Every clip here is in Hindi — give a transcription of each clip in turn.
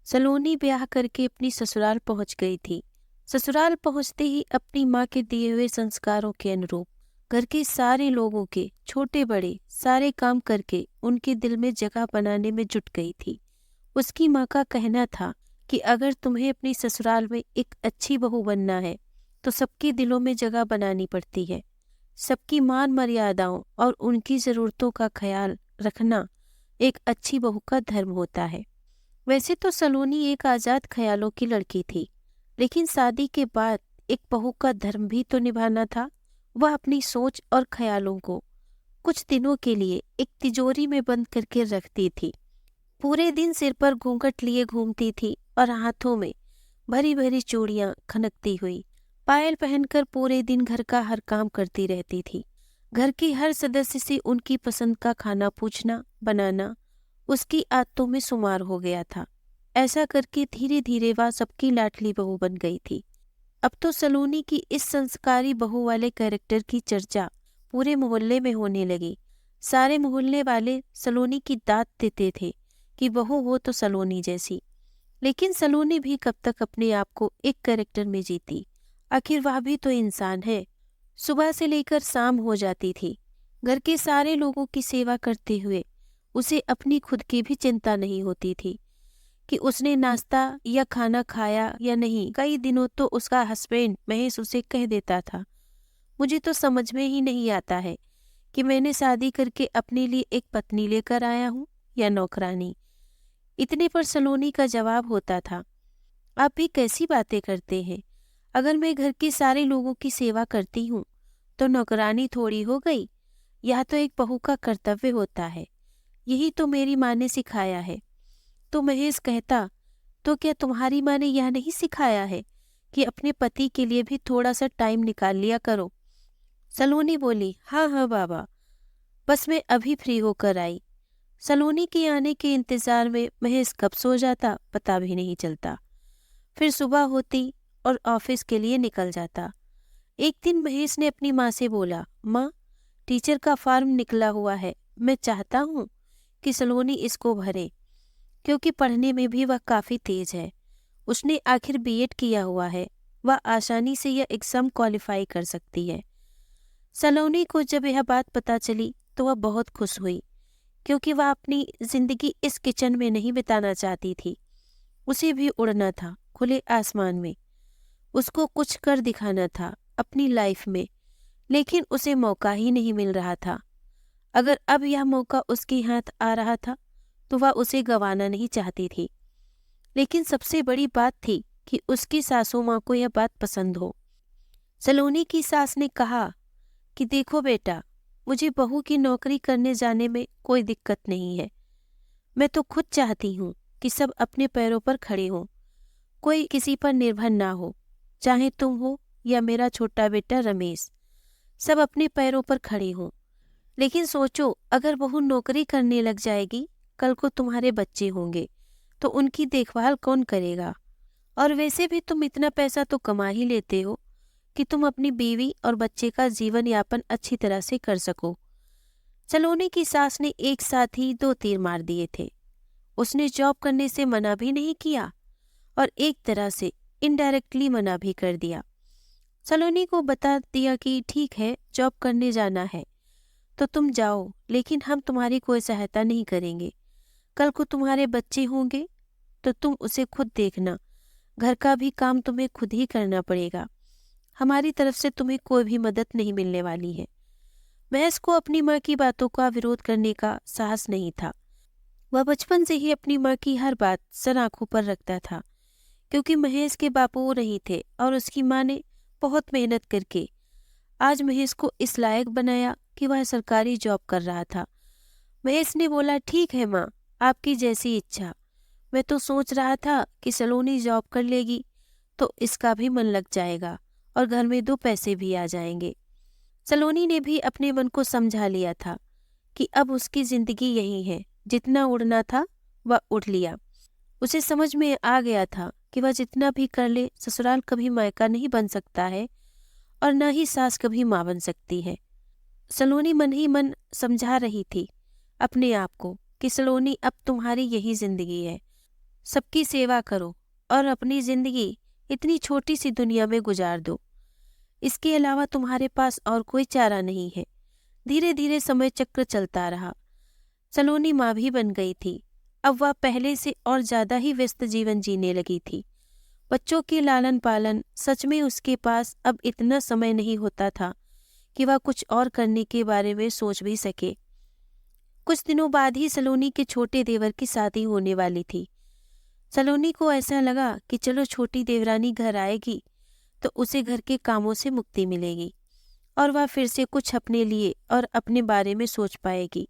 सलोनी ब्याह करके अपनी ससुराल पहुंच गई थी। ससुराल पहुंचते ही अपनी माँ के दिए हुए संस्कारों के अनुरूप घर के सारे लोगों के छोटे बड़े सारे काम करके उनके दिल में जगह बनाने में जुट गई थी। उसकी माँ का कहना था कि अगर तुम्हें अपनी ससुराल में एक अच्छी बहू बनना है तो सबके दिलों में जगह बनानी पड़ती है। सबकी मान मर्यादाओं और उनकी ज़रूरतों का ख्याल रखना एक अच्छी बहू का धर्म होता है। वैसे तो सलोनी एक आज़ाद ख्यालों की लड़की थी, लेकिन शादी के बाद एक बहू का धर्म भी तो निभाना था। वह अपनी सोच और ख्यालों को कुछ दिनों के लिए एक तिजोरी में बंद करके रखती थी। पूरे दिन सिर पर घूंघट लिए घूमती थी और हाथों में भरी भरी चूड़ियां खनकती हुई पायल पहनकर पूरे दिन घर का हर काम करती रहती थी। घर के हर सदस्य से उनकी पसंद का खाना पूछना बनाना उसकी आदतों में शुमार हो गया था। ऐसा करके धीरे धीरे वह सबकी लाडली बहू बन गई थी। अब तो सलोनी की इस संस्कारी बहू वाले कैरेक्टर की चर्चा पूरे मोहल्ले में होने लगी। सारे मोहल्ले वाले सलोनी की दाद देते थे कि बहू हो तो सलोनी जैसी। लेकिन सलोनी भी कब तक अपने आप को एक कैरेक्टर में जीती। आखिर वह भी तो इंसान है। सुबह से लेकर शाम हो जाती थी, घर के सारे लोगों की सेवा करते हुए उसे अपनी खुद की भी चिंता नहीं होती थी कि उसने नाश्ता या खाना खाया या नहीं। कई दिनों तो उसका हस्बैंड महेश उसे कह देता था, मुझे तो समझ में ही नहीं आता है कि मैंने शादी करके अपने लिए एक पत्नी लेकर आया हूँ या नौकरानी। इतने पर सलोनी का जवाब होता था, आप भी कैसी बातें करते हैं। अगर मैं घर के सारे लोगों की सेवा करती हूँ तो नौकरानी थोड़ी हो गई। यह तो एक बहू का कर्तव्य होता है। यही तो मेरी माँ ने सिखाया है। तो महेश कहता, तो क्या तुम्हारी माँ ने यह नहीं सिखाया है कि अपने पति के लिए भी थोड़ा सा टाइम निकाल लिया करो। सलोनी बोली, हाँ हाँ बाबा, बस मैं अभी फ्री होकर आई। सलोनी के आने के इंतजार में महेश कब सो जाता पता भी नहीं चलता। फिर सुबह होती और ऑफिस के लिए निकल जाता। एक दिन महेश ने अपनी माँ से बोला, माँ, टीचर का फॉर्म निकला हुआ है, मैं चाहता हूँ कि सलोनी इसको भरे, क्योंकि पढ़ने में भी वह काफ़ी तेज है। उसने आखिर बीएड किया हुआ है, वह आसानी से यह एग्ज़ाम क्वालिफाई कर सकती है। सलोनी को जब यह बात पता चली तो वह बहुत खुश हुई, क्योंकि वह अपनी ज़िंदगी इस किचन में नहीं बिताना चाहती थी। उसे भी उड़ना था खुले आसमान में। उसको कुछ कर दिखाना था अपनी लाइफ में, लेकिन उसे मौका ही नहीं मिल रहा था। अगर अब यह मौका उसके हाथ आ रहा था तो वह उसे गंवाना नहीं चाहती थी। लेकिन सबसे बड़ी बात थी कि उसकी सासू माँ को यह बात पसंद हो। सलोनी की सास ने कहा कि देखो बेटा, मुझे बहू की नौकरी करने जाने में कोई दिक्कत नहीं है। मैं तो खुद चाहती हूँ कि सब अपने पैरों पर खड़े हों, कोई किसी पर निर्भर ना हो। चाहे तुम हो या मेरा छोटा बेटा रमेश, सब अपने पैरों पर खड़े हों। लेकिन सोचो, अगर बहू नौकरी करने लग जाएगी, कल को तुम्हारे बच्चे होंगे तो उनकी देखभाल कौन करेगा। और वैसे भी तुम इतना पैसा तो कमा ही लेते हो कि तुम अपनी बीवी और बच्चे का जीवन यापन अच्छी तरह से कर सको। सलोनी की सास ने एक साथ ही दो तीर मार दिए थे। उसने जॉब करने से मना भी नहीं किया और एक तरह से इनडायरेक्टली मना भी कर दिया। सलोनी को बता दिया कि ठीक है, जॉब करने जाना है तो तुम जाओ, लेकिन हम तुम्हारी कोई सहायता नहीं करेंगे। कल को तुम्हारे बच्चे होंगे तो तुम उसे खुद देखना। घर का भी काम तुम्हें खुद ही करना पड़ेगा। हमारी तरफ से तुम्हें कोई भी मदद नहीं मिलने वाली है। महेश को अपनी माँ की बातों का विरोध करने का साहस नहीं था। वह बचपन से ही अपनी माँ की हर बात सर आंखों पर रखता था, क्योंकि महेश के बापू वो नहीं थे और उसकी माँ ने बहुत मेहनत करके आज महेश को इस लायक बनाया कि वह सरकारी जॉब कर रहा था। महेश ने बोला, ठीक है माँ, आपकी जैसी इच्छा। मैं तो सोच रहा था कि सलोनी जॉब कर लेगी तो इसका भी मन लग जाएगा और घर में दो पैसे भी आ जाएंगे। सलोनी ने भी अपने मन को समझा लिया था कि अब उसकी जिंदगी यही है। जितना उड़ना था वह उड़ लिया। उसे समझ में आ गया था कि वह जितना भी कर ले, ससुराल कभी मायका नहीं बन सकता है और न ही सास कभी माँ बन सकती है। सलोनी मन ही मन समझा रही थी अपने आप को कि सलोनी, अब तुम्हारी यही जिंदगी है। सबकी सेवा करो और अपनी जिंदगी इतनी छोटी सी दुनिया में गुजार दो। इसके अलावा तुम्हारे पास और कोई चारा नहीं है। धीरे धीरे समय चक्र चलता रहा। सलोनी माँ भी बन गई थी। अब वह पहले से और ज्यादा ही व्यस्त जीवन जीने लगी थी। बच्चों के लालन पालन, सच में उसके पास अब इतना समय नहीं होता था कि वह कुछ और करने के बारे में सोच भी सके। कुछ दिनों बाद ही सलोनी के छोटे देवर की शादी होने वाली थी। सलोनी को ऐसा लगा कि चलो छोटी देवरानी घर आएगी तो उसे घर के कामों से मुक्ति मिलेगी और वह फिर से कुछ अपने लिए और अपने बारे में सोच पाएगी।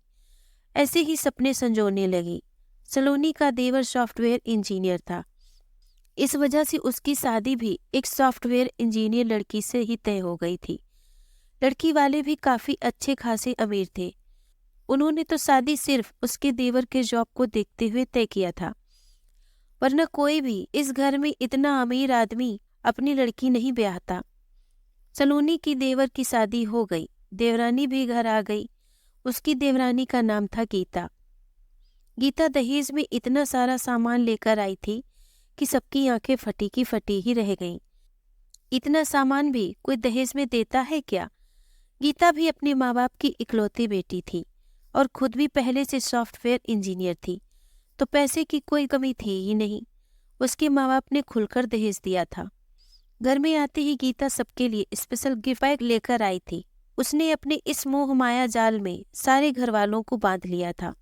ऐसे ही सपने संजोने लगी। सलोनी का देवर सॉफ्टवेयर इंजीनियर था। इस वजह से उसकी शादी भी एक सॉफ्टवेयर इंजीनियर लड़की से ही तय हो गई थी। लड़की वाले भी काफी अच्छे खासे अमीर थे। उन्होंने तो शादी सिर्फ उसके देवर के जॉब को देखते हुए तय किया था, वरना कोई भी इस घर में इतना अमीर आदमी अपनी लड़की नहीं ब्याहता। सलोनी की देवर की शादी हो गई। देवरानी भी घर आ गई। उसकी देवरानी का नाम था गीता। गीता दहेज में इतना सारा सामान लेकर आई थी कि सबकी आंखें फटी की फटी ही रह गईं। इतना सामान भी कोई दहेज में देता है क्या? गीता भी अपने माँ बाप की इकलौती बेटी थी और खुद भी पहले से सॉफ्टवेयर इंजीनियर थी, तो पैसे की कोई कमी थी ही नहीं। उसके माँ बाप ने खुलकर दहेज दिया था। घर में आते ही गीता सबके लिए स्पेशल गिफ्ट पैक लेकर आई थी। उसने अपने इस मोह माया जाल में सारे घर वालों को बांध लिया था।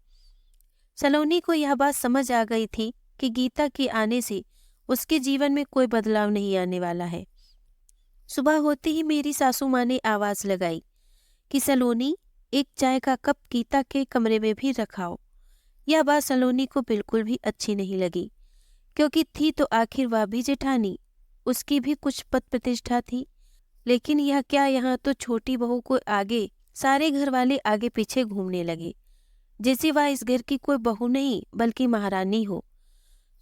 सलोनी को यह बात समझ आ गई थी कि गीता के आने से उसके जीवन में कोई बदलाव नहीं आने वाला है। सुबह होते ही मेरी सासू माँ ने आवाज लगाई कि सलोनी, एक चाय का कप गीता के कमरे में भी रखाओ। यह बात सलोनी को बिल्कुल भी अच्छी नहीं लगी, क्योंकि थी तो आखिर वह भी जेठानी, उसकी भी कुछ पद प्रतिष्ठा थी। लेकिन यह क्या, यहाँ तो छोटी बहू को आगे सारे घर वाले आगे पीछे घूमने लगे, जैसे वह इस घर की कोई बहू नहीं बल्कि महारानी हो।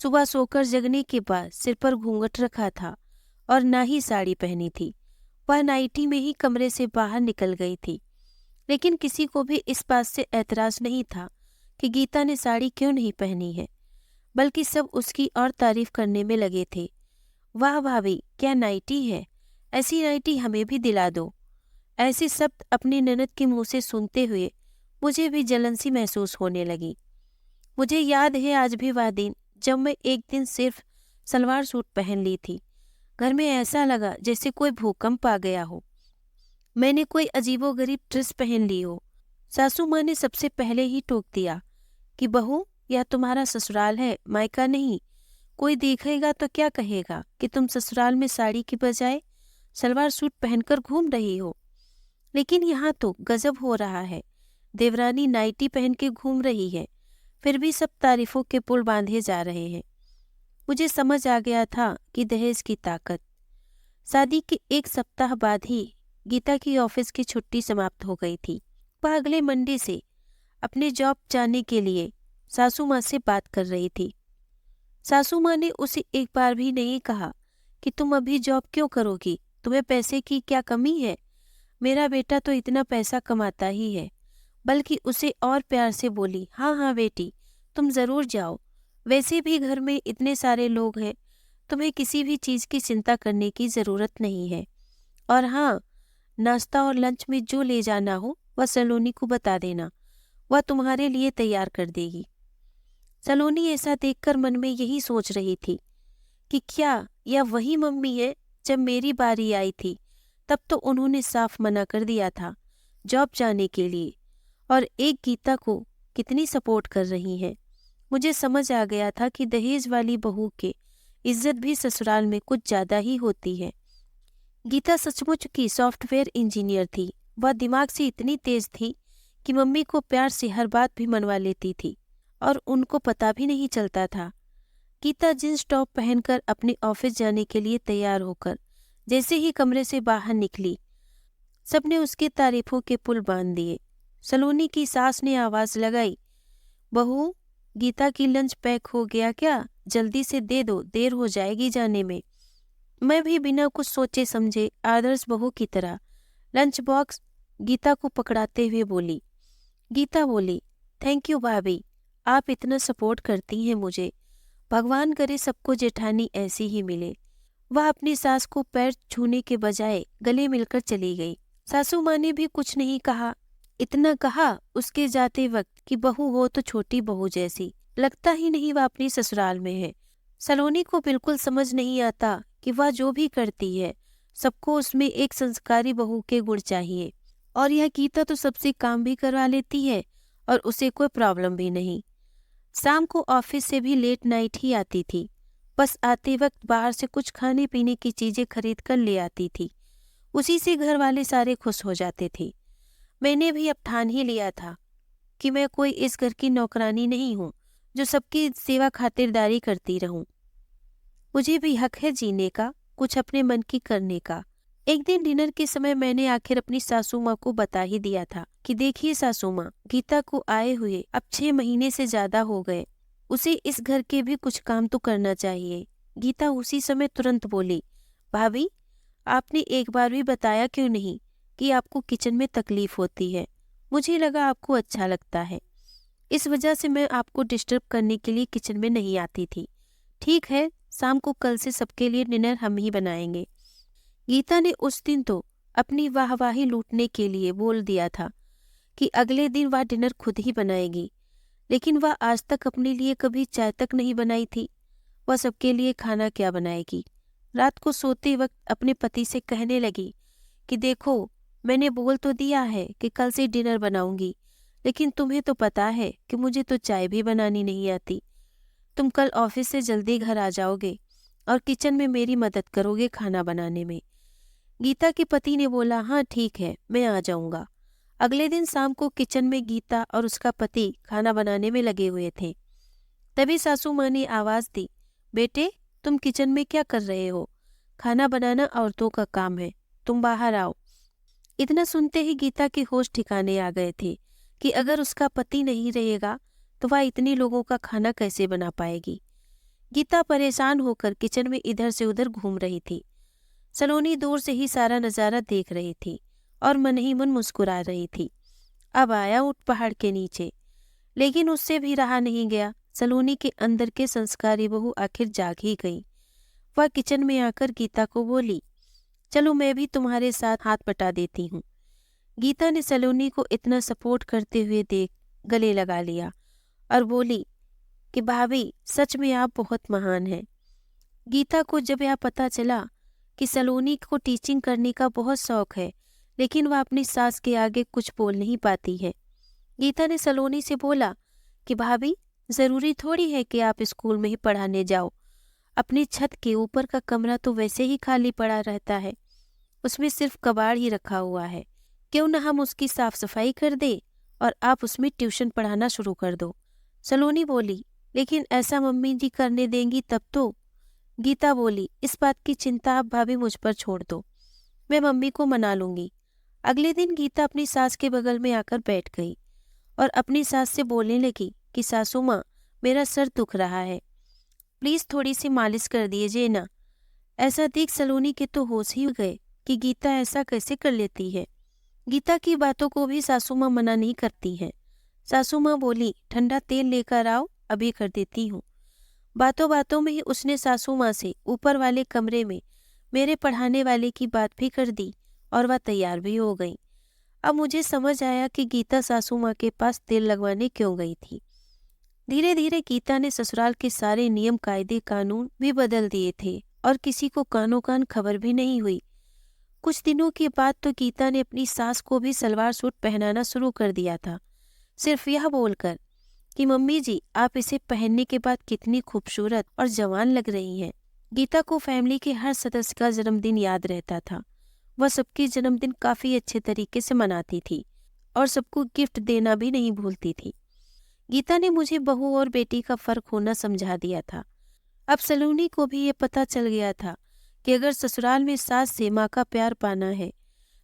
सुबह सोकर जगने के बाद सिर पर घूंघट रखा था और ना ही साड़ी पहनी थी। वह नाइटी में ही कमरे से बाहर निकल गई थी। लेकिन किसी को भी इस बात से ऐतराज नहीं था कि गीता ने साड़ी क्यों नहीं पहनी है, बल्कि सब उसकी और तारीफ करने में लगे थे। वाह भाभी, क्या नाइटी है, ऐसी नाइटी हमें भी दिला दो। ऐसे शब्द अपनी ननद के मुंह से सुनते हुए मुझे भी जलन सी महसूस होने लगी। मुझे याद है आज भी वह दिन जब मैं एक दिन सिर्फ सलवार सूट पहन ली थी। घर में ऐसा लगा जैसे कोई भूकंप आ गया हो। मैंने कोई अजीबोगरीब ड्रेस पहन ली हो। सासू माँ ने सबसे पहले ही टोक दिया कि बहू, यह तुम्हारा ससुराल है, मायका नहीं। कोई देखेगा तो क्या कहेगा कि तुम ससुराल में साड़ी की बजाय सलवार सूट पहनकर घूम रही हो। लेकिन यहाँ तो गजब हो रहा है। देवरानी नाइटी पहन के घूम रही है, फिर भी सब तारीफों के पुल बांधे जा रहे हैं। मुझे समझ आ गया था कि दहेज की ताकत। शादी के एक सप्ताह बाद ही गीता की ऑफिस की छुट्टी समाप्त हो गई थी। वह अगले मंडे से अपने जॉब जाने के लिए सासू माँ से बात कर रही थी। सासू माँ ने उसे एक बार भी नहीं कहा कि तुम अभी जॉब क्यों करोगी, तुम्हें पैसे की क्या कमी है, मेरा बेटा तो इतना पैसा कमाता ही है। बल्कि उसे और प्यार से बोली, हाँ हाँ बेटी, तुम जरूर जाओ, वैसे भी घर में इतने सारे लोग हैं, तुम्हें किसी भी चीज़ की चिंता करने की ज़रूरत नहीं है। और हाँ, नाश्ता और लंच में जो ले जाना हो वह सलोनी को बता देना, वह तुम्हारे लिए तैयार कर देगी। सलोनी ऐसा देखकर मन में यही सोच रही थी कि क्या यह वही मम्मी है जब मेरी बारी आई थी तब तो उन्होंने साफ मना कर दिया था जॉब जाने के लिए, और एक गीता को कितनी सपोर्ट कर रही हैं। मुझे समझ आ गया था कि दहेज वाली बहू के इज्जत भी ससुराल में कुछ ज़्यादा ही होती है। गीता सचमुच की सॉफ्टवेयर इंजीनियर थी। वह दिमाग से इतनी तेज थी कि मम्मी को प्यार से हर बात भी मनवा लेती थी और उनको पता भी नहीं चलता था। गीता जींस टॉप पहनकर अपने ऑफिस जाने के लिए तैयार होकर जैसे ही कमरे से बाहर निकली, सबने उसके तारीफों के पुल बांध दिए। सलोनी की सास ने आवाज लगाई, बहू, गीता की लंच पैक हो गया क्या? जल्दी से दे दो, देर हो जाएगी जाने में। मैं भी बिना कुछ सोचे समझे आदर्श बहू की तरह लंच बॉक्स गीता को पकड़ाते हुए बोली। गीता बोली, थैंक यू भाभी, आप इतना सपोर्ट करती हैं मुझे, भगवान करे सबको जेठानी ऐसी ही मिले। वह अपनी सास को पैर छूने के बजाय गले मिलकर चली गई। सासू माँ ने भी कुछ नहीं कहा। इतना कहा उसके जाते वक्त कि बहू हो तो छोटी बहू जैसी, लगता ही नहीं वह अपनी ससुराल में है। सलोनी को बिल्कुल समझ नहीं आता कि वह जो भी करती है सबको उसमें एक संस्कारी बहू के गुण चाहिए, और यह गीता तो सबसे काम भी करवा लेती है और उसे कोई प्रॉब्लम भी नहीं। शाम को ऑफिस से भी लेट नाइट ही आती थी। बस आते वक्त बाहर से कुछ खाने पीने की चीजें खरीद कर ले आती थी। उसी से घर वाले सारे खुश हो जाते थे। मैंने भी अब ठान ही लिया था कि मैं कोई इस घर की नौकरानी नहीं हूँ जो सबकी सेवा खातिरदारी करती रहूं। मुझे भी हक है जीने का, कुछ अपने मन की करने का। एक दिन डिनर के समय मैंने आखिर अपनी सासू माँ को बता ही दिया था कि देखिए सासू माँ, गीता को आए हुए अब 6 महीने से ज्यादा हो गए, उसे इस घर के भी कुछ काम तो करना चाहिए। गीता उसी समय तुरंत बोली, भाभी आपने एक बार भी बताया क्यों नहीं कि आपको किचन में तकलीफ होती है। मुझे लगा आपको अच्छा लगता है, इस वजह से मैं आपको डिस्टर्ब करने के लिए किचन में नहीं आती थी। ठीक है, शाम को कल से सबके लिए डिनर हम ही बनाएंगे। गीता ने उस दिन तो अपनी वाहवाही लूटने के लिए बोल दिया था कि अगले दिन वह डिनर खुद ही बनाएगी, लेकिन वह आज तक अपने लिए कभी चाय तक नहीं बनाई थी। वह सबके लिए खाना क्या बनाएगी। रात को सोते वक्त अपने पति से कहने लगी कि देखो, मैंने बोल तो दिया है कि कल से डिनर बनाऊंगी, लेकिन तुम्हें तो पता है कि मुझे तो चाय भी बनानी नहीं आती। तुम कल ऑफिस से जल्दी घर आ जाओगे और किचन में मेरी मदद करोगे खाना बनाने में। गीता के पति ने बोला, हाँ ठीक है, मैं आ जाऊंगा। अगले दिन शाम को किचन में गीता और उसका पति खाना बनाने में लगे हुए थे। तभी सासू माँ ने आवाज दी, बेटे तुम किचन में क्या कर रहे हो? खाना बनाना औरतों का काम है, तुम बाहर आओ। इतना सुनते ही गीता के होश ठिकाने आ गए थे कि अगर उसका पति नहीं रहेगा तो वह इतने लोगों का खाना कैसे बना पाएगी। गीता परेशान होकर किचन में इधर से उधर घूम रही थी। सलोनी दूर से ही सारा नजारा देख रही थी और मन ही मन मुस्कुरा रही थी। अब आया ऊंट पहाड़ के नीचे, लेकिन उससे भी रहा नहीं गया। सलोनी के अंदर के संस्कारी बहू आखिर जाग ही गई। वह किचन में आकर गीता को बोली, चलो मैं भी तुम्हारे साथ हाथ बटा देती हूँ। गीता ने सलोनी को इतना सपोर्ट करते हुए देख गले लगा लिया और बोली कि भाभी सच में आप बहुत महान हैं। गीता को जब यह पता चला कि सलोनी को टीचिंग करने का बहुत शौक है, लेकिन वह अपनी सास के आगे कुछ बोल नहीं पाती है। गीता ने सलोनी से बोला कि भाभी जरूरी थोड़ी है कि आप स्कूल में ही पढ़ाने जाओ। अपनी छत के ऊपर का कमरा तो वैसे ही खाली पड़ा रहता है, उसमें सिर्फ कबाड़ ही रखा हुआ है। क्यों न हम उसकी साफ सफाई कर दे और आप उसमें ट्यूशन पढ़ाना शुरू कर दो। सलोनी बोली, लेकिन ऐसा मम्मी जी करने देंगी तब तो। गीता बोली, इस बात की चिंता आप भाभी मुझ पर छोड़ दो, मैं मम्मी को मना लूंगी। अगले दिन गीता अपनी सास के बगल में आकर बैठ गई और अपनी सास से बोलने लगी कि सासू माँ, मेरा सर दुख रहा है, प्लीज थोड़ी सी मालिश कर दीजिए ना। ऐसा देख सलोनी के तो होश ही गए कि गीता ऐसा कैसे कर लेती है। गीता की बातों को भी सासू माँ मना नहीं करती हैं। सासू माँ बोली, ठंडा तेल लेकर आओ, अभी कर देती हूँ। बातों बातों में ही उसने सासू माँ से ऊपर वाले कमरे में मेरे पढ़ाने वाले की बात भी कर दी और वह तैयार भी हो गई। अब मुझे समझ आया कि गीता सासू माँ के पास तेल लगवाने क्यों गई थी। धीरे धीरे गीता ने ससुराल के सारे नियम कायदे कानून भी बदल दिए थे और किसी को कानो कान खबर भी नहीं हुई। कुछ दिनों के बाद तो गीता ने अपनी सास को भी सलवार सूट पहनाना शुरू कर दिया था, सिर्फ यह बोलकर कि मम्मी जी आप इसे पहनने के बाद कितनी खूबसूरत और जवान लग रही हैं। गीता को फैमिली के हर सदस्य का जन्मदिन याद रहता था। वह सबके जन्मदिन काफी अच्छे तरीके से मनाती थी और सबको गिफ्ट देना भी नहीं भूलती थी। गीता ने मुझे बहू और बेटी का फर्क होना समझा दिया था। अब सलोनी को भी ये पता चल गया था कि अगर ससुराल में सास से माँ का प्यार पाना है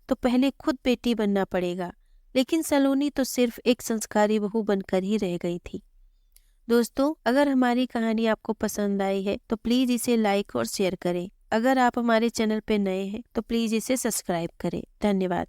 तो पहले खुद बेटी बनना पड़ेगा। लेकिन सलोनी तो सिर्फ एक संस्कारी बहू बनकर ही रह गई थी। दोस्तों, अगर हमारी कहानी आपको पसंद आई है तो प्लीज इसे लाइक और शेयर करें। अगर आप हमारे चैनल पर नए हैं तो प्लीज इसे सब्सक्राइब करें। धन्यवाद।